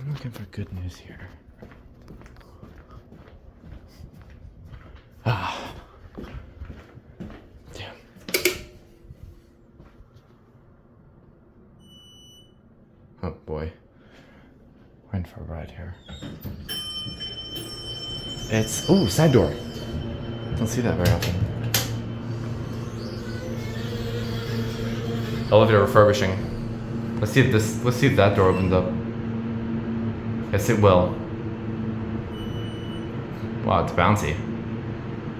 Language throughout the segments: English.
I'm looking for good news here. Ah. Damn. Oh boy. We're in for a ride here. It's, ooh, side door. Don't see that very often. Elevator refurbishing. Let's see if that door opens up. Yes, it will. Wow, it's bouncy.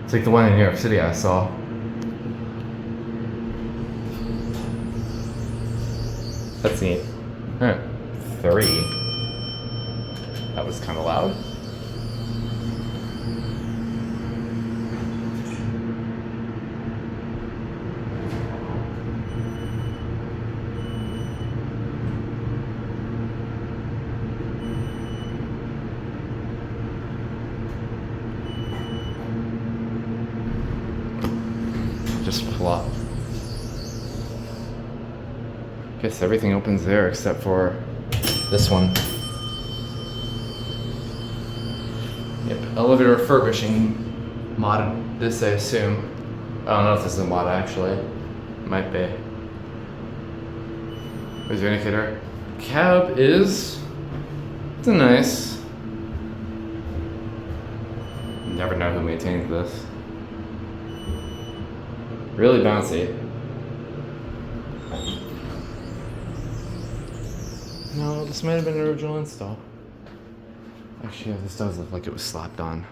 It's like the one in New York City I saw. That's neat. Alright, 3. That was kind of loud. Just plop. Guess everything opens there except for this one. Yep, elevator refurbishing. Modded this, I assume. I don't know if this is a mod actually. Might be. Where's your indicator? Cab is. It's a nice. Never know who maintains this. Really bouncy. No, this might have been an original install. Actually, yeah, this does look like it was slapped on.